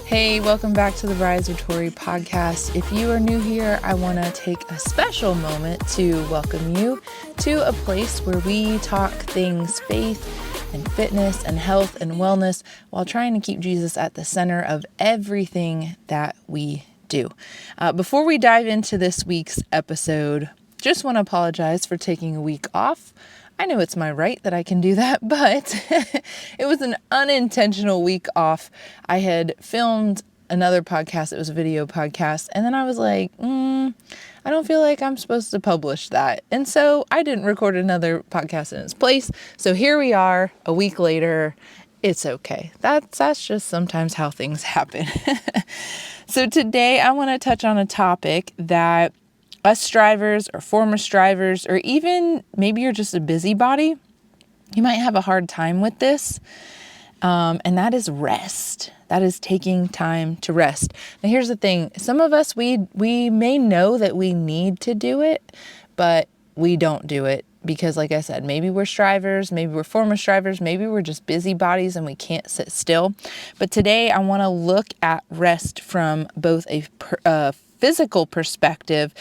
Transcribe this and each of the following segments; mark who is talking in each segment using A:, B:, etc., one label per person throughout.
A: Hey, welcome back to the Rise of Tori podcast. If you are new here, I want to take a special moment to welcome you to a place where we talk things faith and fitness and health and wellness while trying to keep Jesus at the center of everything that we do. Before we dive into this week's episode, just want to apologize for taking a week off. I know it's my right that I can do that, but it was an unintentional week off. I had filmed another podcast. It was a video podcast. And then I was like, I don't feel like I'm supposed to publish that. And so I didn't record another podcast in its place. So here we are a week later. It's okay. That's just sometimes how things happen. So today I want to touch on a topic that us strivers or former strivers, or even maybe you're just a busybody, you might have a hard time with this. And that is rest. That is taking time to rest. Now, here's the thing. Some of us, we may know that we need to do it, but we don't do it because, like I said, maybe we're strivers, maybe we're former strivers, maybe we're just busybodies and we can't sit still. But today I want to look at rest from both a physical perspective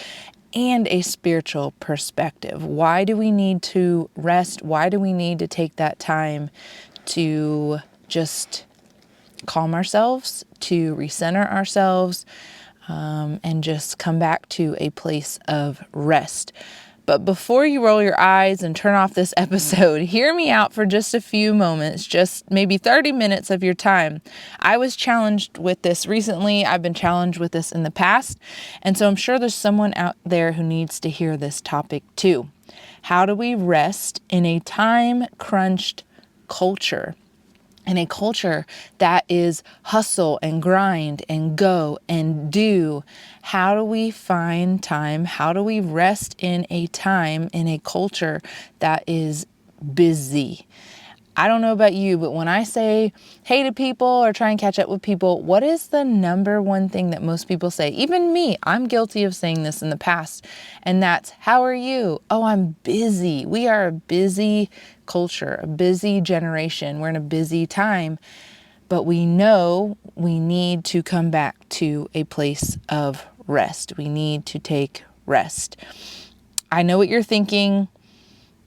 A: and a spiritual perspective. Why do we need to rest? Why do we need to take that time to just calm ourselves, to recenter ourselves, and just come back to a place of rest? But before you roll your eyes and turn off this episode, hear me out for just a few moments, just maybe 30 minutes of your time. I was challenged with this recently. I've been challenged with this in the past. And so I'm sure there's someone out there who needs to hear this topic too. How do we rest in a time-crunched culture? In a culture that is hustle and grind and go and do? How do we find time? How do we rest in a time, in a culture that is busy? I don't know about you, but when I say hey to people or try and catch up with people, what is the number one thing that most people say? Even me, I'm guilty of saying this in the past. And that's, how are you? Oh, I'm busy. We are a busy culture, a busy generation. We're in a busy time, but we know we need to come back to a place of rest. We need to take rest. I know what you're thinking.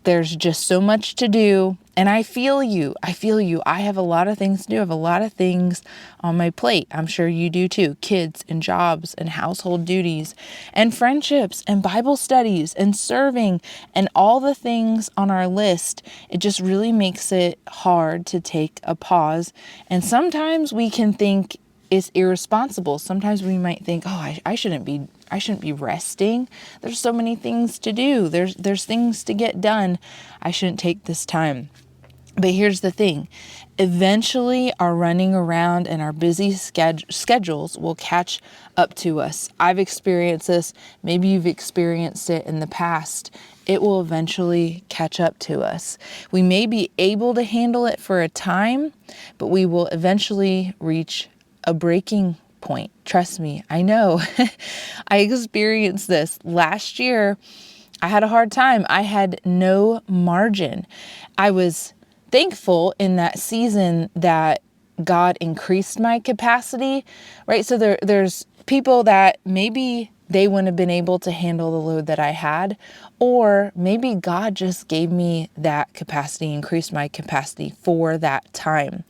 A: There's just so much to do. And I feel you. I have a lot of things to do. I have a lot of things on my plate. I'm sure you do too. Kids and jobs and household duties and friendships and Bible studies and serving and all the things on our list. It just really makes it hard to take a pause. And sometimes we can think it's irresponsible. Sometimes we might think, oh, I shouldn't be resting. There's so many things to do. There's things to get done. I shouldn't take this time. But here's the thing. Eventually, our running around and our busy schedules will catch up to us. I've experienced this. Maybe you've experienced it in the past. It will eventually catch up to us. We may be able to handle it for a time, but we will eventually reach a breaking point. Trust me, I know. I experienced this last year. I had a hard time. I had no margin. I was thankful in that season that God increased my capacity, right? So there's people that maybe they wouldn't have been able to handle the load that I had, or maybe God just gave me that capacity, increased my capacity for that time.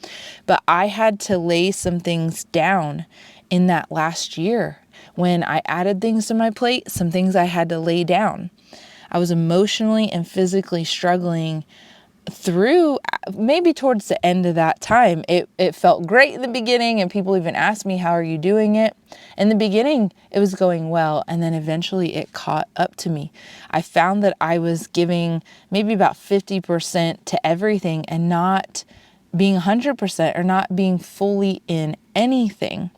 A: But I had to lay some things down in that last year. When I added things to my plate, some things I had to lay down. I was emotionally and physically struggling through maybe towards the end of that time. It felt great in the beginning, and people even asked me, how are you doing it? In the beginning, it was going well, and then eventually it caught up to me. I found that I was giving maybe about 50% to everything and not being 100% or not being fully in anything.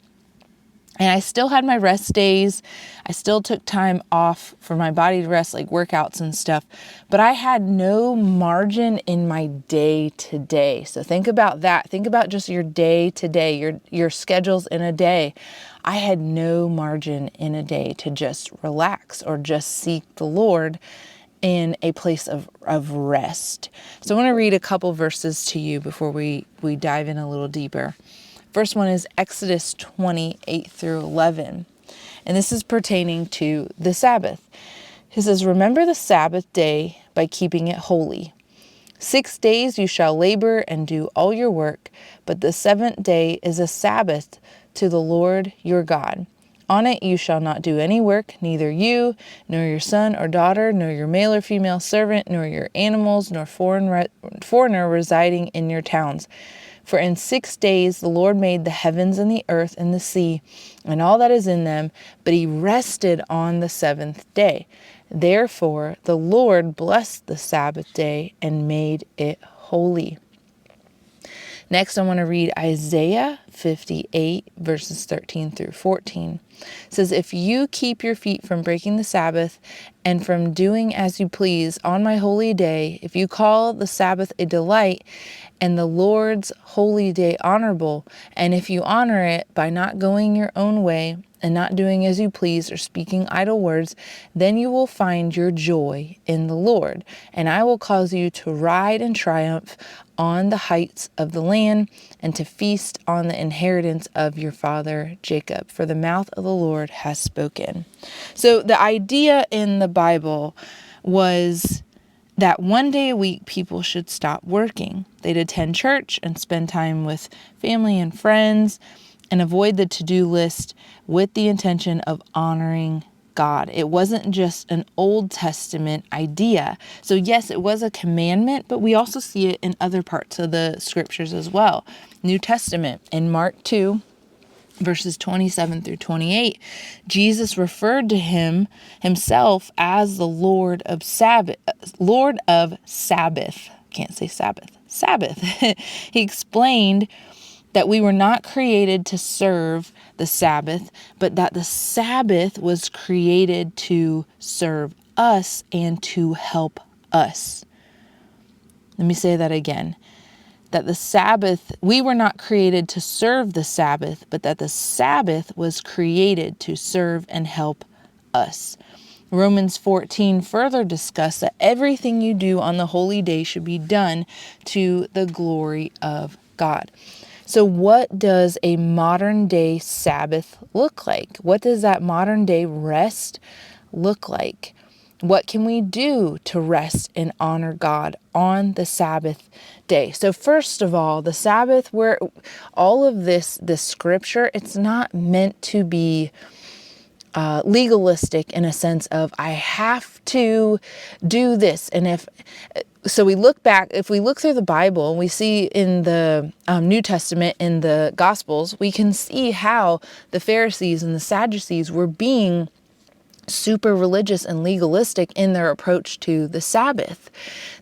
A: And I still had my rest days. I still took time off for my body to rest, like workouts and stuff. But I had no margin in my day to day. So think about that. Think about just your day to day, your schedules in a day. I had no margin in a day to just relax or just seek the Lord in a place of rest. So I want to read a couple verses to you before we dive in a little deeper. First one is Exodus 20:8-11. And this is pertaining to the Sabbath. It says, "Remember the Sabbath day by keeping it holy. 6 days you shall labor and do all your work, but the seventh day is a Sabbath to the Lord your God. On it you shall not do any work, neither you, nor your son or daughter, nor your male or female servant, nor your animals, nor foreigner residing in your towns. For in 6 days the Lord made the heavens and the earth and the sea, and all that is in them, but he rested on the seventh day. Therefore the Lord blessed the Sabbath day and made it holy." Next, I want to read Isaiah 58, verses 13-14. It says, "If you keep your feet from breaking the Sabbath and from doing as you please on my holy day, if you call the Sabbath a delight and the Lord's holy day honorable, and if you honor it by not going your own way and not doing as you please or speaking idle words, then you will find your joy in the Lord, and I will cause you to ride in triumph on the heights of the land and to feast on the inheritance of your father Jacob, for the mouth of the Lord has spoken." So the idea in the Bible was that one day a week people should stop working. They'd attend church and spend time with family and friends and avoid the to-do list with the intention of honoring God. It wasn't just an Old Testament idea. So yes, it was a commandment, but we also see it in other parts of the scriptures as well. New Testament, in Mark 2, verses 27-28, Jesus referred to himself as the Lord of Sabbath. Can't say Sabbath. Sabbath. He explained that we were not created to serve the Sabbath, but that the Sabbath was created to serve us and to help us. Let me say that again. That the Sabbath, we were not created to serve the Sabbath, but that the Sabbath was created to serve and help us. Romans 14 further discuss that everything you do on the holy day should be done to the glory of God. So what does a modern day Sabbath look like? What does that modern day rest look like? What can we do to rest and honor God on the Sabbath day? So first of all, the Sabbath, where all of this scripture, it's not meant to be legalistic in a sense of I have to do this. And so we look back, if we look through the Bible, we see in the New Testament, in the Gospels, we can see how the Pharisees and the Sadducees were being super religious and legalistic in their approach to the Sabbath.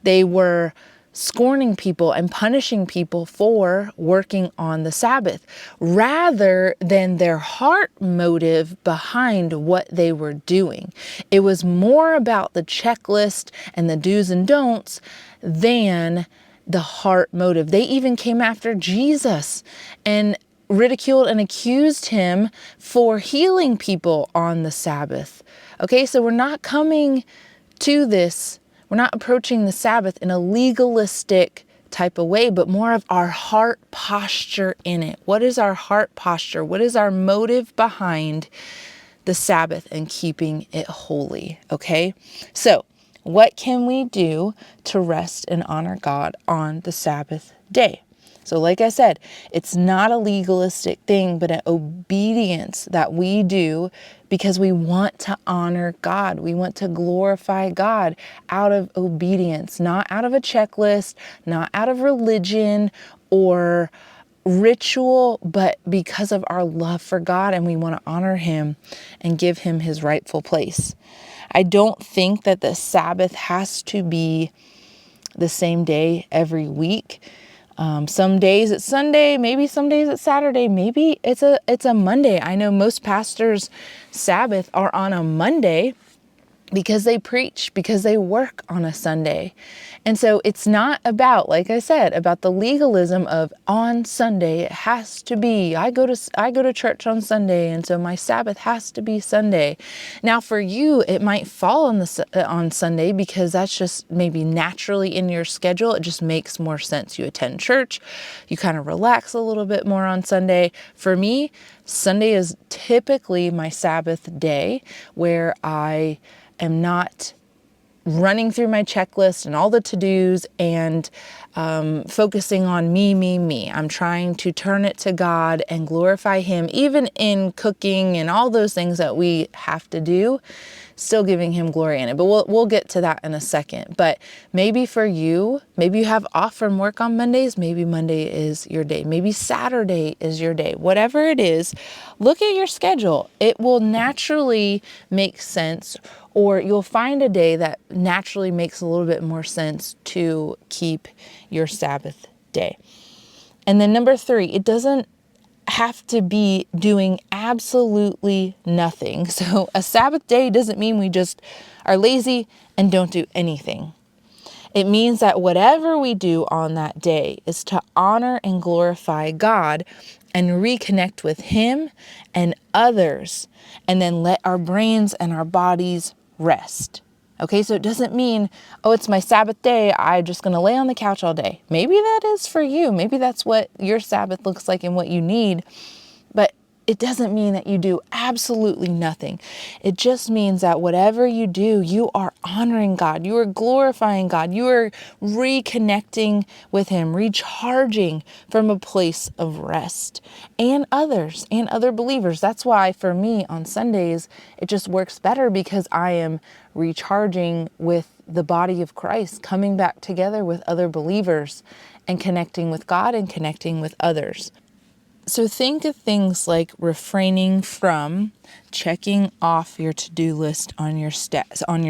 A: They were scorning people and punishing people for working on the Sabbath, rather than their heart motive behind what they were doing. It was more about the checklist and the do's and don'ts than the heart motive. They even came after Jesus and ridiculed and accused him for healing people on the Sabbath. Okay, so we're not coming to this, we're not approaching the Sabbath in a legalistic type of way, but more of our heart posture in it. What is our heart posture? What is our motive behind the Sabbath and keeping it holy? Okay, so what can we do to rest and honor God on the Sabbath day? So like I said, it's not a legalistic thing, but an obedience that we do because we want to honor God. We want to glorify God out of obedience, not out of a checklist, not out of religion or ritual, but because of our love for God, and we want to honor him and give him his rightful place. I don't think that the Sabbath has to be the same day every week. Some days it's Sunday, maybe some days it's Saturday, maybe it's a Monday. I know most pastors' Sabbath are on a Monday, because they preach, because they work on a Sunday. And so it's not about, like I said, about the legalism of on Sunday it has to be. I go to church on Sunday, and so my Sabbath has to be Sunday. Now for you, it might fall on Sunday because that's just maybe naturally in your schedule. It just makes more sense. You attend church, you kind of relax a little bit more on Sunday. For me, Sunday is typically my Sabbath day where I am not running through my checklist and all the to-dos and focusing on me. I'm trying to turn it to God and glorify Him, even in cooking and all those things that we have to do, still giving Him glory in it. But we'll get to that in a second. But maybe for you, maybe you have off from work on Mondays. Maybe Monday is your day. Maybe Saturday is your day. Whatever it is, look at your schedule. It will naturally make sense, or you'll find a day that naturally makes a little bit more sense to keep your Sabbath day. And then number 3, it doesn't have to be doing absolutely nothing. So a Sabbath day doesn't mean we just are lazy and don't do anything. It means that whatever we do on that day is to honor and glorify God and reconnect with Him and others, and then let our brains and our bodies rest. Okay, so it doesn't mean, oh, it's my Sabbath day, I'm just going to lay on the couch all day. Maybe that is for you. Maybe that's what your Sabbath looks like and what you need. But it doesn't mean that you do absolutely nothing. It just means that whatever you do, you are honoring God. You are glorifying God. You are reconnecting with Him, recharging from a place of rest, and others and other believers. That's why for me on Sundays, it just works better because I am recharging with the body of Christ, coming back together with other believers and connecting with God and connecting with others. So think of things like refraining from checking off your to-do list on your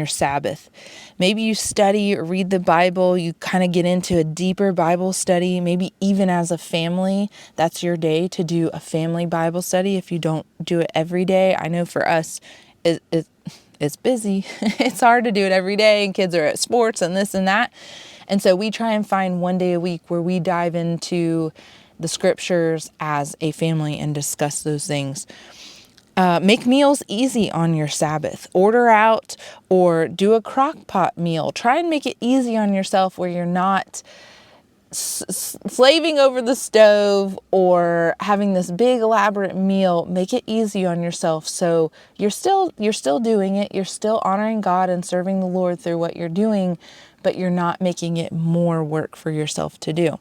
A: Sabbath. Maybe you study or read the Bible, you kind of get into a deeper Bible study. Maybe even as a family, that's your day to do a family Bible study if you don't do it every day. I know for us, it's busy. It's hard to do it every day, and kids are at sports and this and that. And so we try and find one day a week where we dive into the scriptures as a family and discuss those things. Make meals easy on your Sabbath. Order out or do a crock pot meal. Try and make it easy on yourself where you're not slaving over the stove or having this big elaborate meal. Make it easy on yourself. So you're still doing it. You're still honoring God and serving the Lord through what you're doing, but you're not making it more work for yourself to do.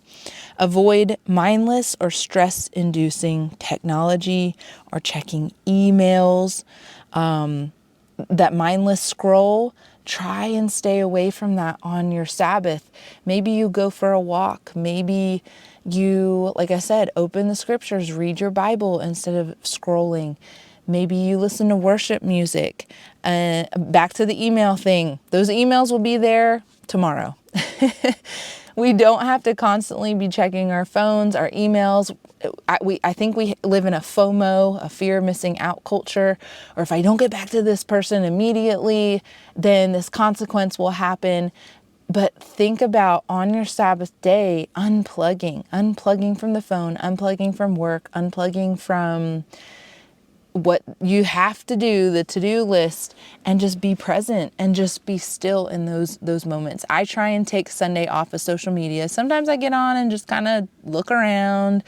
A: Avoid mindless or stress-inducing technology or checking emails. That mindless scroll, try and stay away from that on your Sabbath. Maybe you go for a walk. Maybe you, like I said, open the scriptures, read your Bible instead of scrolling. Maybe you listen to worship music. Back to the email thing. Those emails will be there tomorrow. We don't have to constantly be checking our phones, our emails. I think we live in a FOMO, a fear of missing out culture. Or if I don't get back to this person immediately, then this consequence will happen. But think about on your Sabbath day, unplugging from the phone, unplugging from work, unplugging from what you have to do, the to-do list, and just be present and just be still in those moments. I try and take Sunday off of social media. Sometimes I get on and just kind of look around,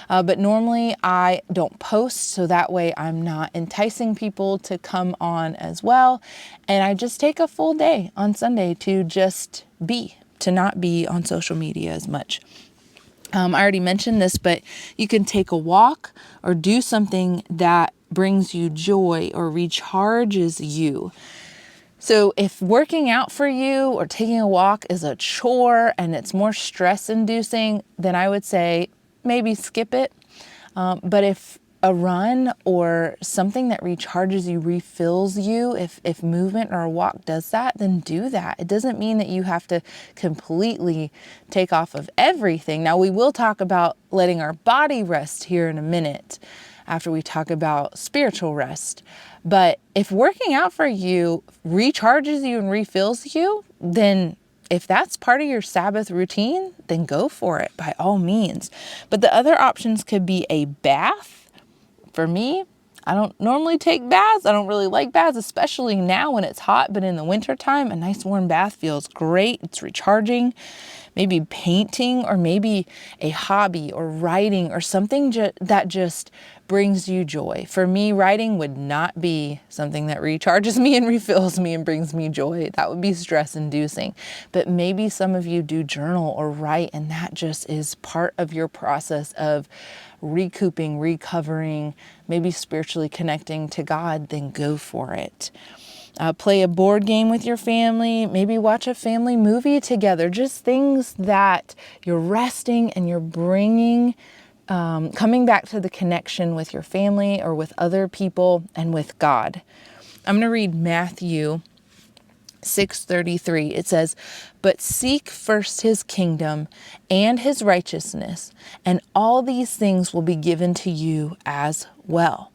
A: but normally I don't post, so that way I'm not enticing people to come on as well. And I just take a full day on Sunday to just be, to not be on social media as much. I already mentioned this, but you can take a walk or do something that brings you joy or recharges you. So if working out for you or taking a walk is a chore and it's more stress inducing, then I would say maybe skip it. But if a run or something that recharges you, refills you, if movement or a walk does that, then do that. It doesn't mean that you have to completely take off of everything. Now, we will talk about letting our body rest here in a minute. after we talk about spiritual rest. But if working out for you recharges you and refills you, then if that's part of your Sabbath routine, then go for it by all means. But the other options could be a bath. For me, I don't normally take baths. I don't really like baths, especially now when it's hot, but in the wintertime, a nice warm bath feels great. It's recharging. Maybe painting, or maybe a hobby or writing or something that just brings you joy. For me, writing would not be something that recharges me and refills me and brings me joy. That would be stress inducing. But maybe some of you do journal or write, and that just is part of your process of recouping, recovering, maybe spiritually connecting to God. Then go for it. Play a board game with your family, maybe watch a family movie together, just things that you're resting and you're bringing, coming back to the connection with your family or with other people and with God. I'm going to read Matthew 6:33. It says, "But seek first his kingdom and his righteousness, and all these things will be given to you as well."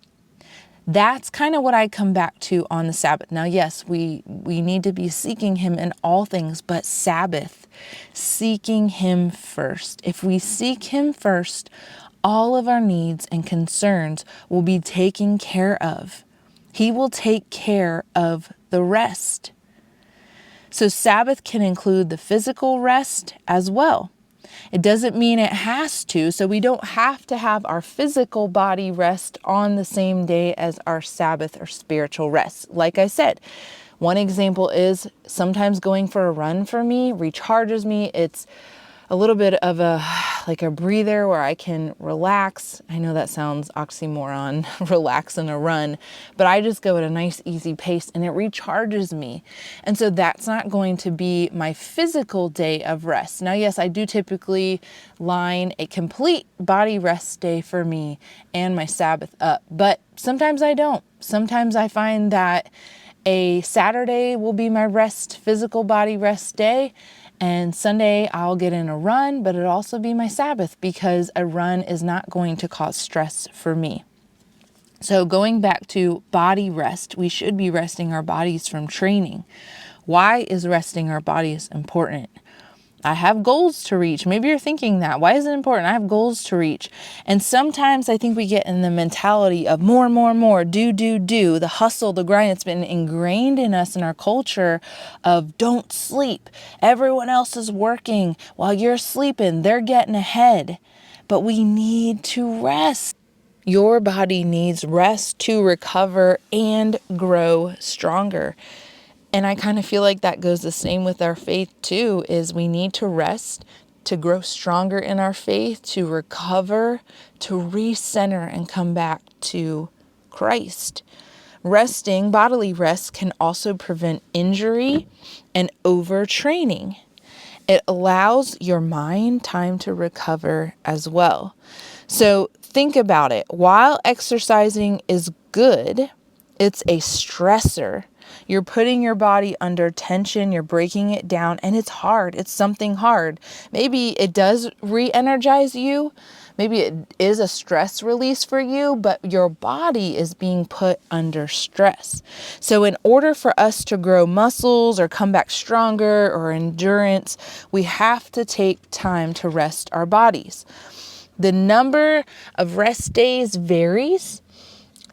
A: That's kind of what I come back to on the Sabbath. Now, yes, we need to be seeking him in all things, but Sabbath, seeking him first. If we seek him first, all of our needs and concerns will be taken care of. He will take care of the rest. So Sabbath can include the physical rest as well. It doesn't mean it has to, so we don't have to have our physical body rest on the same day as our Sabbath or spiritual rest. Like I said, one example is sometimes going for a run for me recharges me. It's a little bit of a breather where I can relax. I know that sounds oxymoron, relax in a run, but I just go at a nice easy pace and it recharges me. And so that's not going to be my physical day of rest. Now, yes, I do typically line a complete body rest day for me and my Sabbath up, but sometimes I don't. Sometimes I find that a Saturday will be my physical body rest day. And Sunday I'll get in a run, but it'll also be my Sabbath because a run is not going to cause stress for me. So going back to body rest, we should be resting our bodies from training. Why is resting our bodies important? I have goals to reach. Maybe you're thinking that. Why is it important? I have goals to reach. And sometimes I think we get in the mentality of more, do. The hustle, the grind. It's been ingrained in us in our culture of don't sleep. Everyone else is working while you're sleeping. They're getting ahead. But we need to rest. Your body needs rest to recover and grow stronger. And I kind of feel like that goes the same with our faith too, is we need to rest to grow stronger in our faith, to recover, to recenter and come back to Christ. Resting, bodily rest, can also prevent injury and overtraining. It allows your mind time to recover as well. So think about it. While exercising is good, it's a stressor. You're putting your body under tension, you're breaking it down, and it's hard. It's something hard. Maybe it does re-energize you. Maybe it is a stress release for you, but your body is being put under stress. So in order for us to grow muscles or come back stronger or endurance, we have to take time to rest our bodies. The number of rest days varies.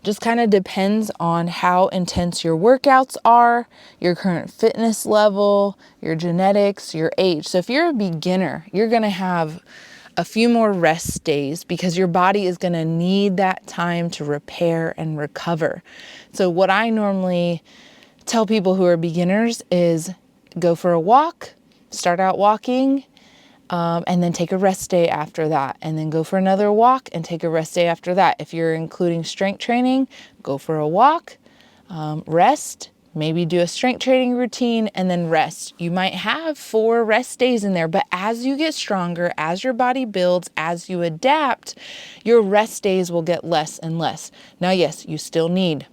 A: Just kind of depends on how intense your workouts are, your current fitness level, your genetics, your age. So if you're a beginner, you're going to have a few more rest days because your body is going to need that time to repair and recover. So what I normally tell people who are beginners is go for a walk, start out walking, and then take a rest day after that, and then go for another walk and take a rest day after that. If you're including strength training, go for a walk, rest, maybe do a strength training routine, and then rest. You might have 4 rest days in there, but as you get stronger, as your body builds, as you adapt, your rest days will get less and less. Now, yes, you still need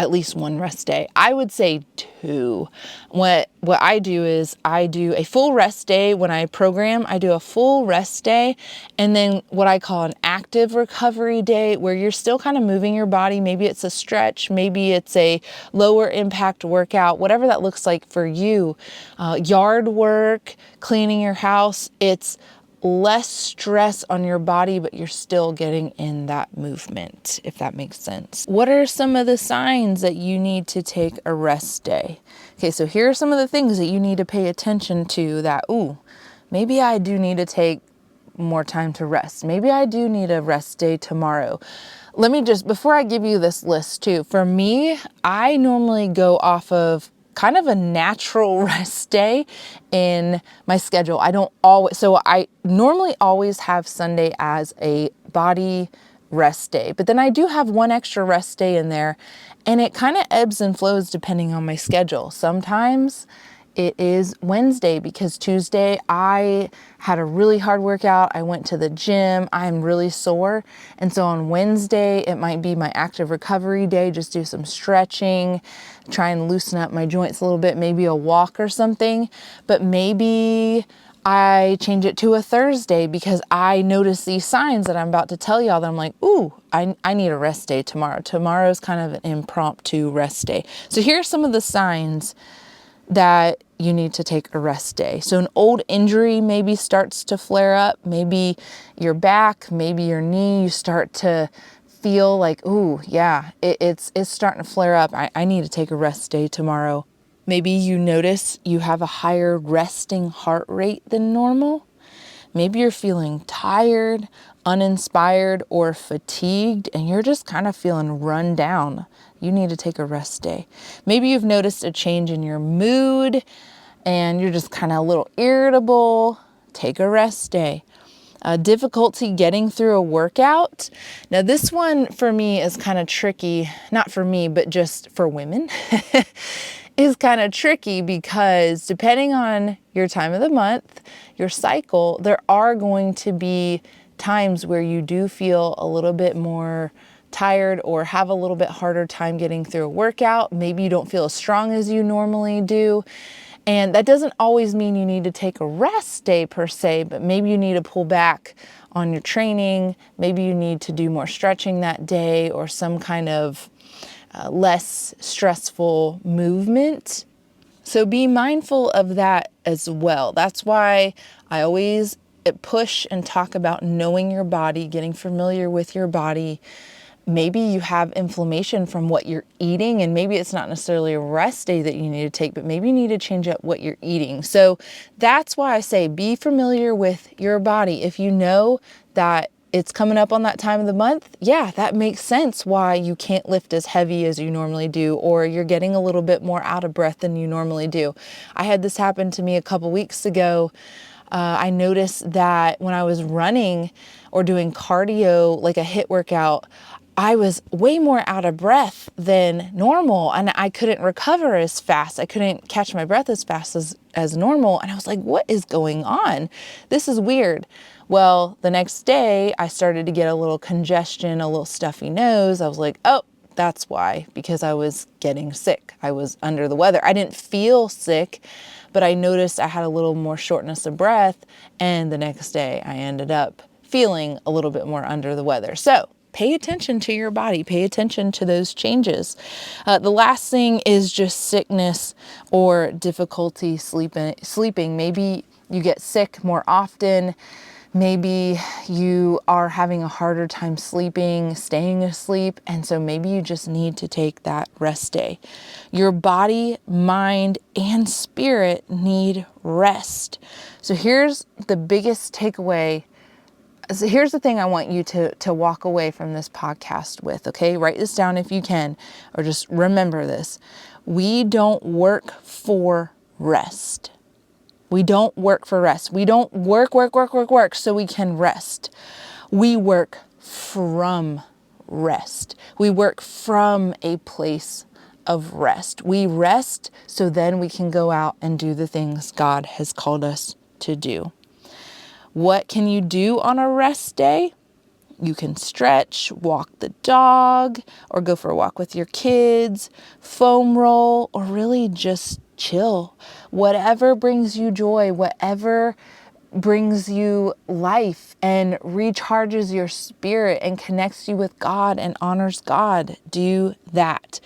A: at least one rest day. I would say 2. What I do is I do a full rest day when I program. I do a full rest day, and then what I call an active recovery day, where you're still kind of moving your body. Maybe it's a stretch, maybe it's a lower impact workout, whatever that looks like for you. Yard work, cleaning your house. It's less stress on your body, but you're still getting in that movement, if that makes sense. What are some of the signs that you need to take a rest day? Okay, so here are some of the things that you need to pay attention to that, maybe I do need to take more time to rest. Maybe I do need a rest day tomorrow. Let me just, before I give you this list too, for me, I normally go off of kind of a natural rest day in my schedule. I normally always have Sunday as a body rest day, but then I do have one extra rest day in there, and it kind of ebbs and flows depending on my schedule. Sometimes it is Wednesday because Tuesday I had a really hard workout. I went to the gym. I'm really sore. And so on Wednesday, it might be my active recovery day. Just do some stretching, try and loosen up my joints a little bit, maybe a walk or something. But maybe I change it to a Thursday because I notice these signs that I'm about to tell y'all that I'm like, I need a rest day tomorrow. Tomorrow's kind of an impromptu rest day. So here are some of the signs that you need to take a rest day. So an old injury maybe starts to flare up, maybe your back, maybe your knee, you start to feel like, it's starting to flare up. I need to take a rest day tomorrow. Maybe you notice you have a higher resting heart rate than normal. Maybe you're feeling tired, uninspired, or fatigued, and you're just kind of feeling run down. You need to take a rest day. Maybe you've noticed a change in your mood and you're just kind of a little irritable. Take a rest day. Difficulty getting through a workout. Now this one for me is kind of tricky, not for me, but just for women, is kind of tricky because depending on your time of the month, your cycle, there are going to be times where you do feel a little bit more tired or have a little bit harder time getting through a workout. Maybe you don't feel as strong as you normally do. And that doesn't always mean you need to take a rest day per se, but maybe you need to pull back on your training. Maybe you need to do more stretching that day or some kind of less stressful movement. So be mindful of that as well. That's why I always push and talk about knowing your body, getting familiar with your body. Maybe you have inflammation from what you're eating, and maybe it's not necessarily a rest day that you need to take, but maybe you need to change up what you're eating. So that's why I say be familiar with your body. If you know that it's coming up on that time of the month, that makes sense why you can't lift as heavy as you normally do, or you're getting a little bit more out of breath than you normally do. I had this happen to me a couple weeks ago. I noticed that when I was running or doing cardio, like a HIIT workout, I was way more out of breath than normal, and I couldn't recover as fast. I couldn't catch my breath as fast as normal. And I was like, what is going on? This is weird. Well, the next day I started to get a little congestion, a little stuffy nose. I was like, oh, that's why, because I was getting sick. I was under the weather. I didn't feel sick, but I noticed I had a little more shortness of breath. And the next day I ended up feeling a little bit more under the weather. So pay attention to your body. Pay attention to those changes. The last thing is just sickness or difficulty sleeping. Maybe you get sick more often. Maybe you are having a harder time sleeping, staying asleep, and so maybe you just need to take that rest day. Your body, mind, and spirit need rest. So here's the biggest takeaway. So here's the thing I want you to walk away from this podcast with, okay? Write this down if you can, or just remember this. We don't work for rest. We don't work for rest. We don't work so we can rest. We work from rest. We work from a place of rest. We rest so then we can go out and do the things God has called us to do. What can you do on a rest day? You can stretch, walk the dog, or go for a walk with your kids, foam roll, or really just chill. Whatever brings you joy, whatever brings you life and recharges your spirit and connects you with God and honors God, do that.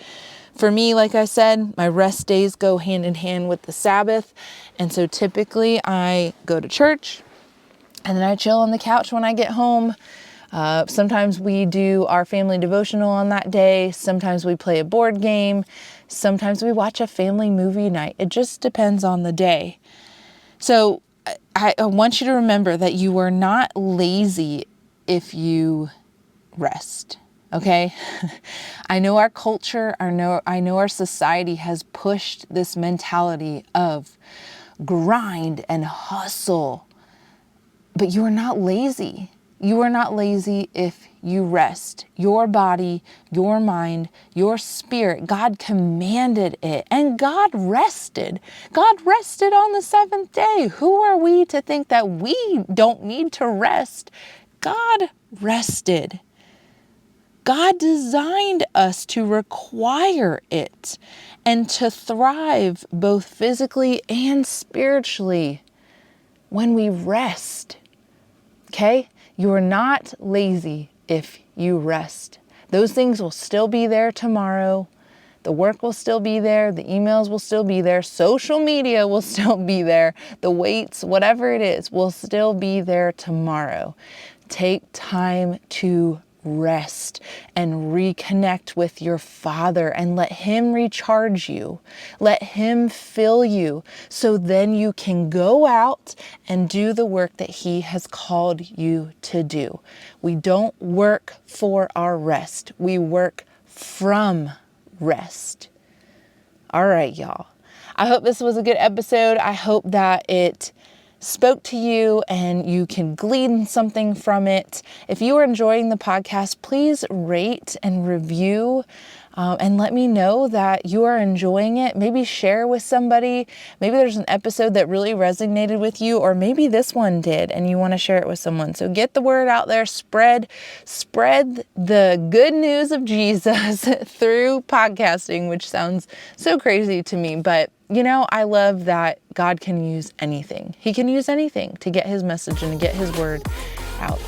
A: For me, like I said, my rest days go hand in hand with the Sabbath. And so typically I go to church and then I chill on the couch when I get home. Sometimes we do our family devotional on that day. Sometimes we play a board game. Sometimes we watch a family movie night. It just depends on the day. So I want you to remember that you are not lazy if you rest. Okay. I know our culture, I know our society has pushed this mentality of grind and hustle, but you are not lazy. You are not lazy if you rest. Your body, your mind, your spirit, God commanded it, and God rested. God rested on the seventh day. Who are we to think that we don't need to rest? God rested. God designed us to require it and to thrive both physically and spiritually when we rest. Okay? You are not lazy if you rest. Those things will still be there tomorrow. The work will still be there. The emails will still be there. Social media will still be there. The weights, whatever it is, will still be there tomorrow. Take time to rest and reconnect with your Father and let Him recharge you. Let Him fill you so then you can go out and do the work that He has called you to do. We don't work for our rest. We work from rest. All right, y'all. I hope this was a good episode. I hope that it spoke to you and you can glean something from it. If you are enjoying the podcast, please rate and review and let me know that you are enjoying it. Maybe share with somebody. Maybe there's an episode that really resonated with you, or maybe this one did and you want to share it with someone. So get the word out there, spread the good news of Jesus through podcasting, which sounds so crazy to me, but you know, I love that God can use anything. He can use anything to get His message and to get His word out.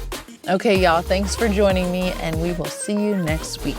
A: Okay, y'all, thanks for joining me, and we will see you next week.